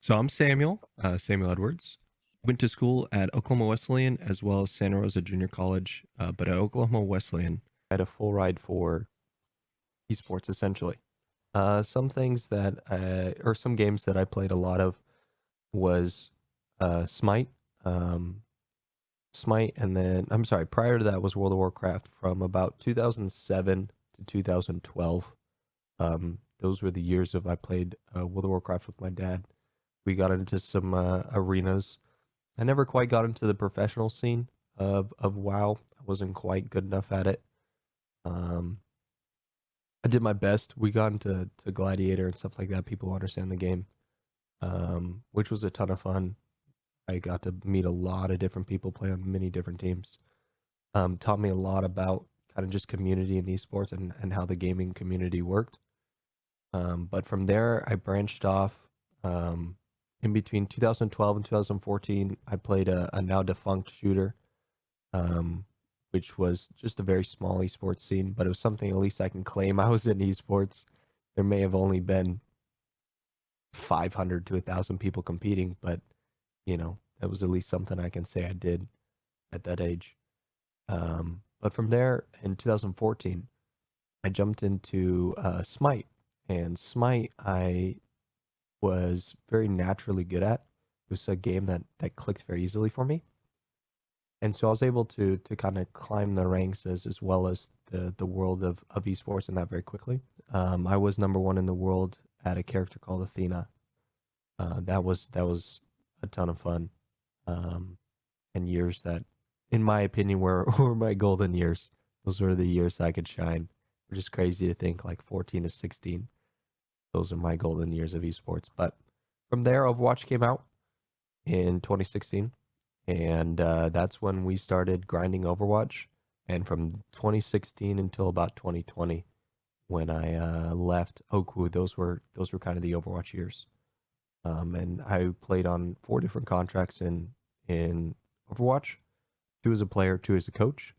So I'm Samuel Edwards. Went to school at Oklahoma Wesleyan as well as Santa Rosa Junior College, but at Oklahoma Wesleyan, I had a full ride for esports essentially. Some things that, or some games that I played a lot of was Smite, um, and then I'm sorry, prior to that was World of Warcraft from about 2007 to 2012. Those were the years of I played World of Warcraft with my dad. We got into some arenas. I never quite got into the professional scene of WoW. I wasn't quite good enough at it. Um, I did my best. We got into Gladiator and stuff like that. People who understand the game, which was a ton of fun. I got to meet a lot of different people, play on many different teams. Taught me a lot about kind of just community and esports and how the gaming community worked. But from there, I branched off. In between 2012 and 2014, I played a now defunct shooter, which was just a very small esports scene, but it was something at least I can claim I was in esports. There may have only been 500 to 1,000 people competing, but that was at least something I can say I did at that age. But from there, in 2014, I jumped into Smite, and Smite I was very naturally good at. It was a game that clicked very easily for me. And so I was able to kind of climb the ranks as well as the world of esports in that very quickly. I was number one in the world at a character called Athena. That was a ton of fun. And years that, in my opinion, were my golden years. Those were the years I could shine. Which is crazy to think, like 14 to 16. Those are my golden years of esports. But from there, Overwatch came out in 2016, and that's when we started grinding Overwatch. And from 2016 until about 2020, when I left Oakwood, those were kind of the Overwatch years. And I played on 4 different contracts in Overwatch, 2 as a player, 2 as a coach,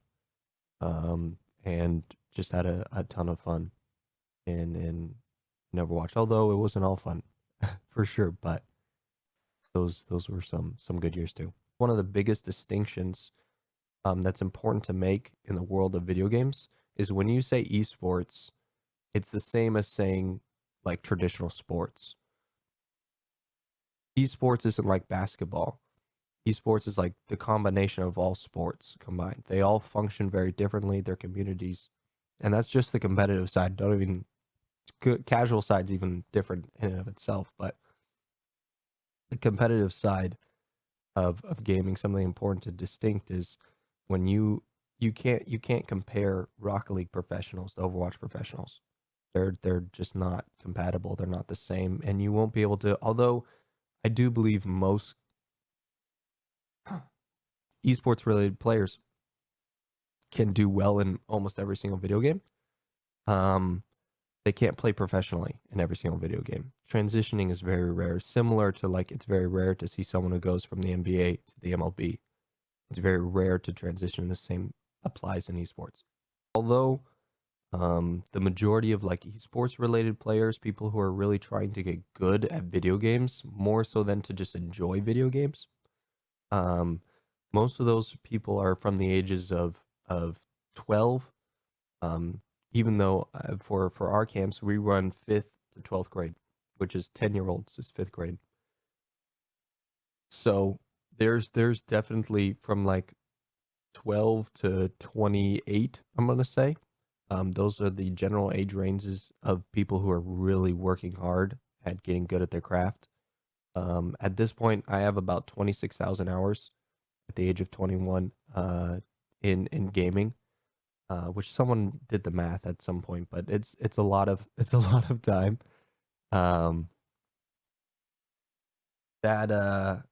and just had a ton of fun in Overwatch. Although it wasn't all fun, for sure, but those were some good years too. One of the biggest distinctions that's important to make in the world of video games is when you say esports, it's the same as saying like traditional sports. Esports isn't like basketball. Esports is like the combination of all sports combined. They all function very differently, their communities, and that's just the competitive side. Don't even casual side's even different in and of itself, but the competitive side of gaming, something important to distinct is when you can't compare Rocket League professionals to Overwatch professionals. They're just not compatible. They're not the same, and you won't be able to. Although I do believe most esports related players can do well in almost every single video game. They can't play professionally in every single video game. Transitioning is very rare. Similar to like it's very rare to see someone who goes from the NBA to the MLB. It's very rare to transition. The same applies in esports. Although the majority of like esports related players, people who are really trying to get good at video games, more so than to just enjoy video games, most of those people are from the ages of 12. Even though for our camps we run 5th to 12th grade, which is 10-year-olds is 5th grade. So there's definitely from like 12 to 28, I'm gonna say. Those are the general age ranges of people who are really working hard at getting good at their craft. At this point, I have about 26,000 hours at the age of 21 in gaming, which someone did the math at some point, but it's a lot of it's a lot of time. Um, that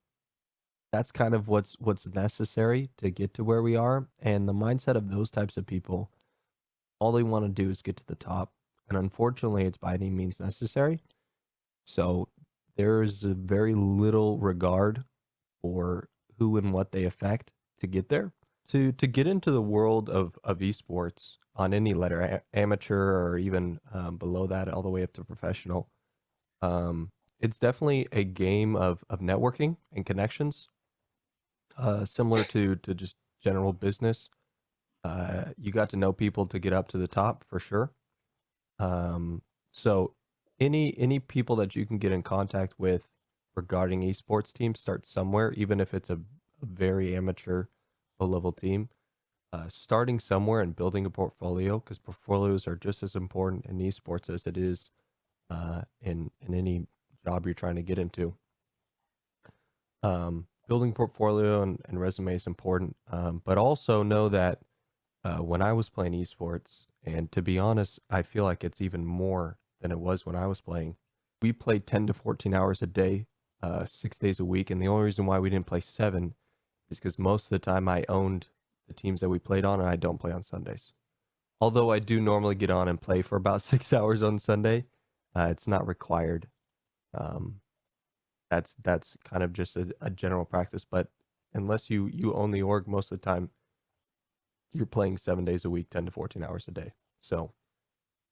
that's kind of what's necessary to get to where we are, and the mindset of those types of people, all they want to do is get to the top, and unfortunately, it's by any means necessary. So there's a very little regard for who and what they affect to get there. To get into the world of esports on any letter, amateur or even below that, all the way up to professional, it's definitely a game of networking and connections, similar to just general business. You got to know people to get up to the top for sure. So any people that you can get in contact with regarding esports teams, start somewhere, even if it's a very amateur, low level team. Starting somewhere and building a portfolio, because portfolios are just as important in esports as it is in any job you're trying to get into. Building portfolio and resume is important, but also know that when I was playing esports, and to be honest, I feel like it's even more than it was when I was playing. We played 10 to 14 hours a day, 6 days a week, and the only reason why we didn't play seven is because most of the time I owned the teams that we played on, and I don't play on Sundays. Although I do normally get on and play for about 6 hours on Sunday, it's not required. Um, that's kind of just a general practice, but unless you own the org, most of the time you're playing 7 days a week, 10 to 14 hours a day. So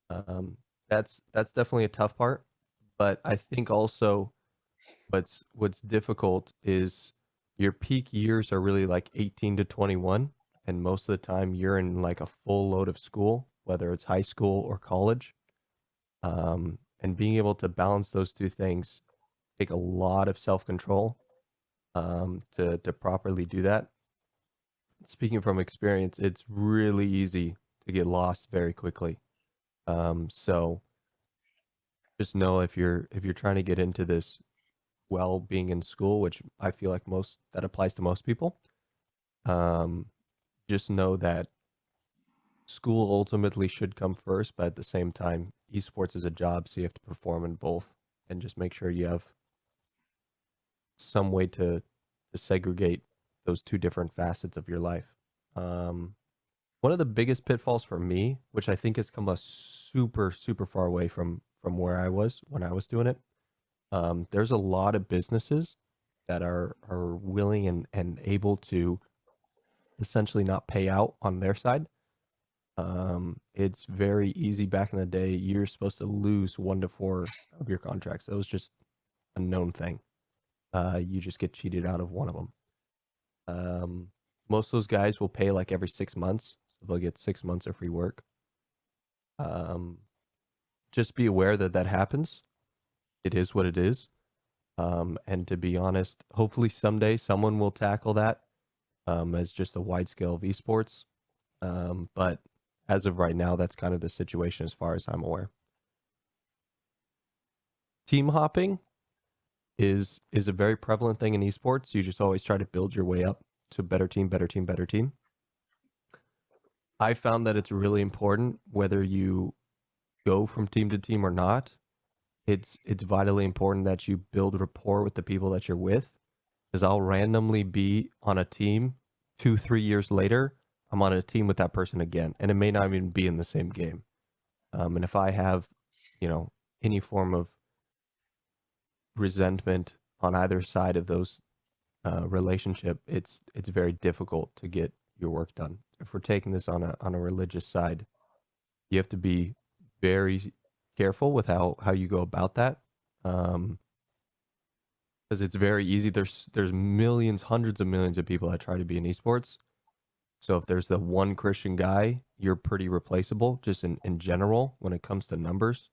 um, that's definitely a tough part. But I think also what's difficult is your peak years are really like 18 to 21, and most of the time you're in like a full load of school, whether it's high school or college. And being able to balance those two things take a lot of self-control to properly do that. Speaking from experience, it's really easy to get lost very quickly. So just know if you're trying to get into this while being in school, which I feel like most that applies to most people, um, just know that school ultimately should come first, but at the same time, esports is a job, so you have to perform in both, and just make sure you have some way to segregate those two different facets of your life. Um, One of the biggest pitfalls for me, which I think has come a super far away from where I was when I was doing it. There's a lot of businesses that are willing and able to essentially not pay out on their side. It's very easy back in the day. You're supposed to lose 1 to 4 of your contracts. That was just a known thing. You just get cheated out of one of them. Um, Most of those guys will pay like every 6 months, so they'll get 6 months of free work. Um, just be aware that that happens. It is what it is. And to be honest, hopefully someday someone will tackle that as just a wide scale of esports. But as of right now, that's kind of the situation as far as I'm aware. Team hopping is a very prevalent thing in esports. You just always try to build your way up to better team, better team, better team. I found that it's really important whether you go from team to team or not. It's vitally important that you build rapport with the people that you're with, because I'll randomly be on a team 2 3 years later. I'm on a team with that person again, and it may not even be in the same game. And if I have, you know, any form of resentment on either side of those relationship, it's very difficult to get your work done. If we're taking this on a religious side, you have to be very careful with how you go about that. Um, because it's very easy. There's millions, hundreds of millions of people that try to be in esports. So if there's the one Christian guy, you're pretty replaceable just in general when it comes to numbers.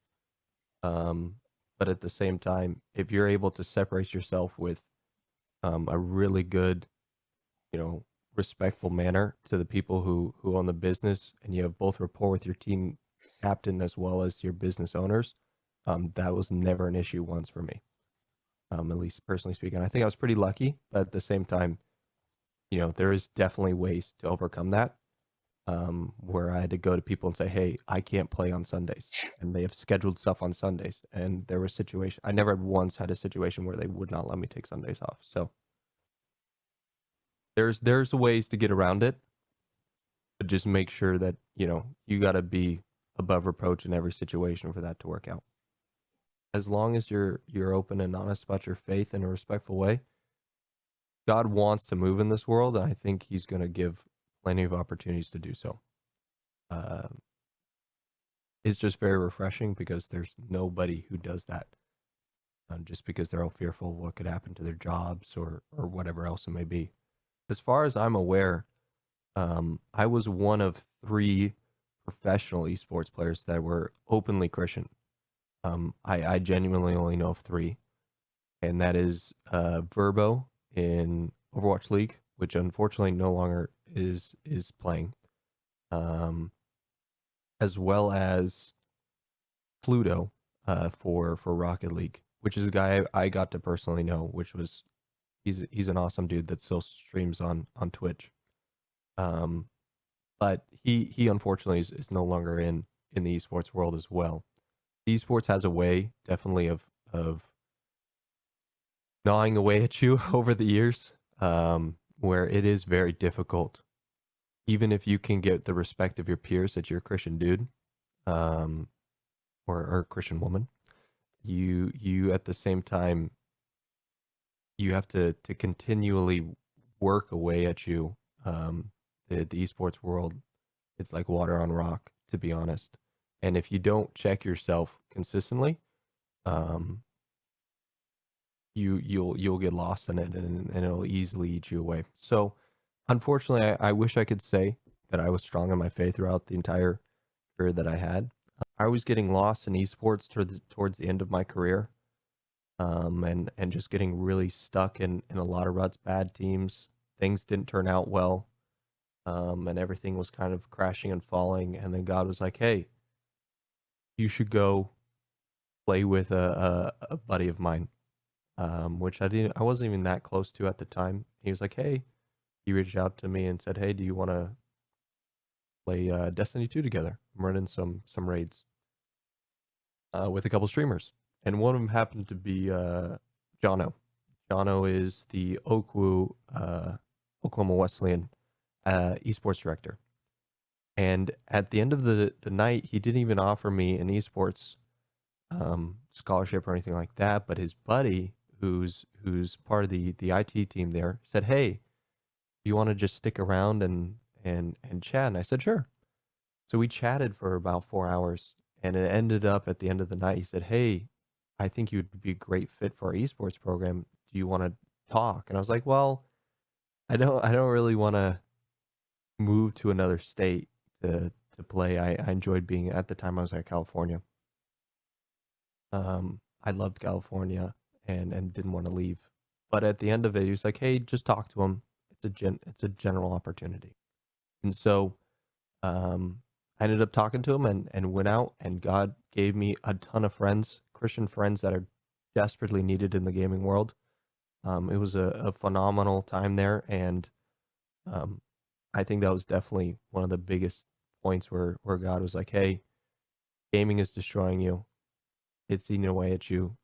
Um, but at the same time, if you're able to separate yourself with a really good, you know, respectful manner to the people who own the business, and you have both rapport with your team captain as well as your business owners, that was never an issue once for me. At least personally speaking. I think I was pretty lucky, but at the same time, there is definitely ways to overcome that. Where I had to go to people and say, "Hey, I can't play on Sundays," and they have scheduled stuff on Sundays. And there was situation I never once had a situation where they would not let me take Sundays off. So there's ways to get around it, but just make sure that you got to be above reproach in every situation for that to work out. As long as you're open and honest about your faith in a respectful way, God wants to move in this world, and I think He's going to give plenty of opportunities to do so. Uh, it's just very refreshing because there's nobody who does that. just because they're all fearful of what could happen to their jobs or whatever else it may be. As far as I'm aware, I was one of three professional esports players that were openly Christian. I genuinely only know of three, and that is Verbo in Overwatch League, which unfortunately no longer is playing, um, as well as Pluto for Rocket League, which is a guy I got to personally know, which was he's an awesome dude that still streams on Twitch. Um, but he unfortunately is no longer in the esports world as well. Esports has a way definitely of gnawing away at you over the years, where it is very difficult, even if you can get the respect of your peers that you're a Christian dude, um, or a Christian woman. You at the same time you have to continually work away at you. The esports world, it's like water on rock, to be honest. And if you don't check yourself consistently, um, you'll get lost in it, and it'll easily eat you away. So, unfortunately, I wish I could say that I was strong in my faith throughout the entire career that I had. I was getting lost in esports towards the end of my career, and just getting really stuck in a lot of ruts, bad teams. Things didn't turn out well, and everything was kind of crashing and falling. And then God was like, "Hey, you should go play with a buddy of mine," which I wasn't even that close to at the time. He was like, "Hey," he reached out to me and said, "Hey, do you want to play Destiny 2 together? I'm running some raids with a couple streamers," and one of them happened to be Jono. Jono is the Oklahoma Wesleyan esports director. And at the end of the night, he didn't even offer me an esports scholarship or anything like that. But his buddy, who's part of the IT team there, said, "Hey, do you want to just stick around and chat?" And I said, "Sure." So we chatted for about 4 hours, and it ended up at the end of the night. He said, "Hey, I think you'd be a great fit for our esports program. Do you want to talk?" And I was like, "Well, I don't really want to move to another state to play. I enjoyed being at the time I was at California. I loved California and didn't want to leave. But at the end of it, he was like, "Hey, just talk to him. It's a general opportunity." And so I ended up talking to him and went out, and God gave me a ton of friends, Christian friends that are desperately needed in the gaming world. It was a phenomenal time there, and um, I think that was definitely one of the biggest points where God was like, "Hey, gaming is destroying you. It's eating away at you.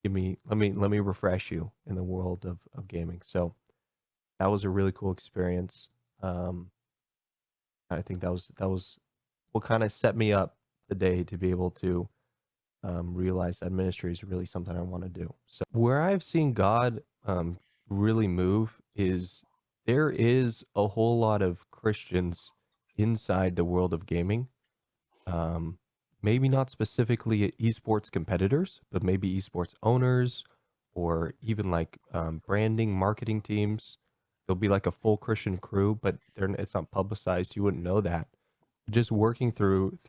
Let me refresh you in the world of gaming." So that was a really cool experience. Um, I think that was what kind of set me up today to be able to realize that ministry is really something I want to do. So where I've seen God really move is there is a whole lot of Christians inside the world of gaming. Um, Maybe not specifically esports competitors, but maybe esports owners or even like branding, marketing teams. There'll be like a full Christian crew, but it's not publicized. You wouldn't know that. Just working through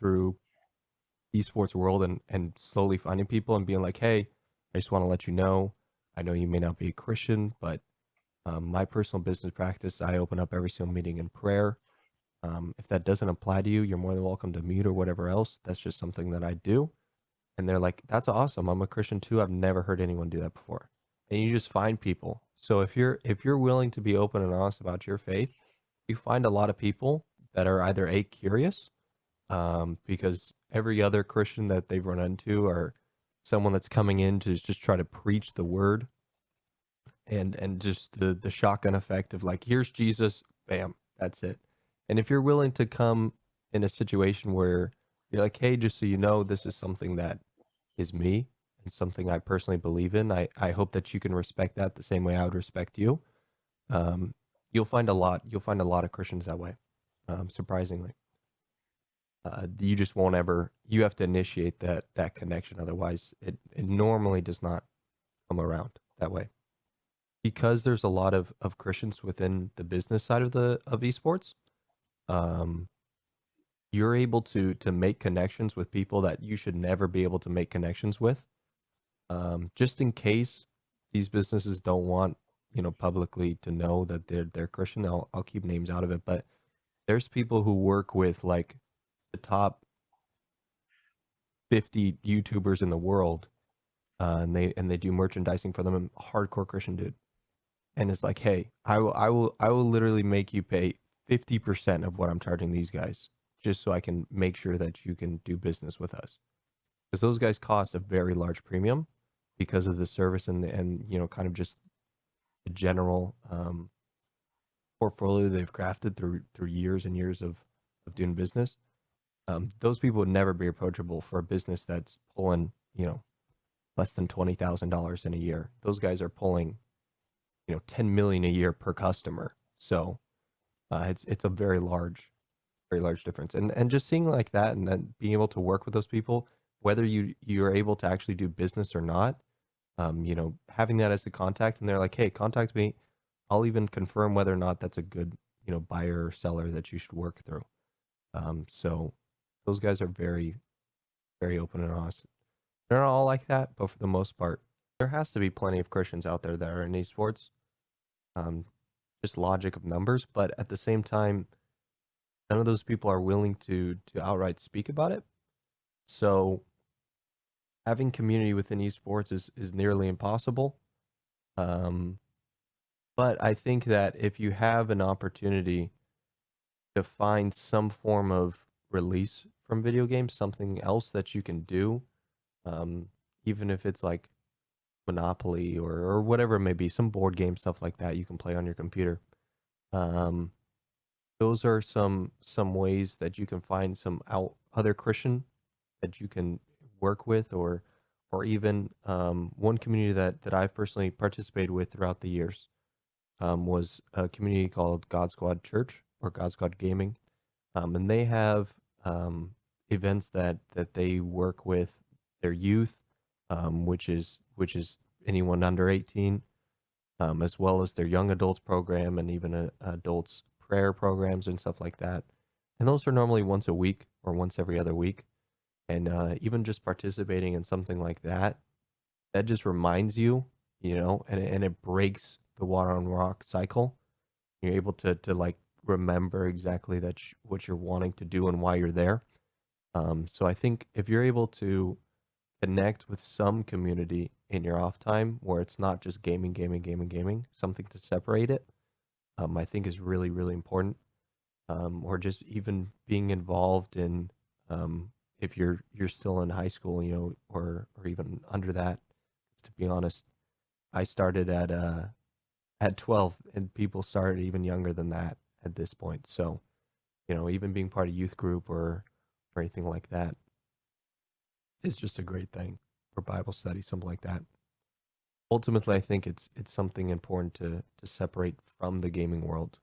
esports world and slowly finding people and being like, "Hey, I just want to let you know, I know you may not be a Christian, but my personal business practice, I open up every single meeting in prayer. If that doesn't apply to you, you're more than welcome to mute or whatever else. That's just something that I do." And they're like, "That's awesome. I'm a Christian too. I've never heard anyone do that before." And you just find people. So if you're willing to be open and honest about your faith, you find a lot of people that are either a curious, because every other Christian that they've run into or someone that's coming in to just try to preach the word, and just the shotgun effect of like, "Here's Jesus, bam, that's it." And if you're willing to come in a situation where you're like, "Hey, just so you know, this is something that is me and something I personally believe in. I hope that you can respect that the same way I would respect you." Um, you'll find a lot of Christians that way, surprisingly. You just won't ever. You have to initiate that connection. Otherwise, it normally does not come around that way. Because there's a lot of Christians within the business side of the of esports, um, you're able to make connections with people that you should never be able to make connections with. Just in case these businesses don't want, publicly to know that they're Christian, I'll keep names out of it. But there's people who work with like the top 50 YouTubers in the world, and they do merchandising for them. And hardcore Christian dude, and it's like, hey, I will literally make you pay 50% of what I'm charging these guys, just so I can make sure that you can do business with us, because those guys cost a very large premium because of the service and kind of just the general portfolio they've crafted through years and years of doing business. Those people would never be approachable for a business that's pulling less than $20,000 in a year. Those guys are pulling 10 million a year per customer. So it's a very large difference. And just seeing like that, and then being able to work with those people, whether you're able to actually do business or not, having that as a contact, and they're like, hey, contact me. I'll even confirm whether or not that's a good, buyer or seller that you should work through. So those guys are very, very open and honest. They're not all like that, but for the most part, there has to be plenty of Christians out there that are in esports. Um, just logic of numbers, but at the same time, none of those people are willing to outright speak about it. So having community within esports is nearly impossible. Um, but I think that if you have an opportunity to find some form of release from video games, something else that you can do, um, even if it's like Monopoly or whatever it may be, some board game stuff like that you can play on your computer. Um, those are some ways that you can find some other Christian that you can work with, or even one community that I've personally participated with throughout the years was a community called God Squad Church or God Squad Gaming, and they have events that they work with their youth, which is anyone under 18, as well as their young adults program and even adults prayer programs and stuff like that. And those are normally once a week or once every other week. And even just participating in something like that, that just reminds you, and it breaks the water on rock cycle. You're able to like remember exactly what you're wanting to do and why you're there. So I think if you're able to connect with some community in your off time where it's not just gaming, gaming, gaming, gaming, something to separate it, I think is really, really important. Or just even being involved in, if you're still in high school, or even under that. To be honest, I started at 12, and people started even younger than that at this point. So, even being part of youth group or anything like that is just a great thing, for Bible study, something like that. Ultimately, I think it's something important to separate from the gaming world.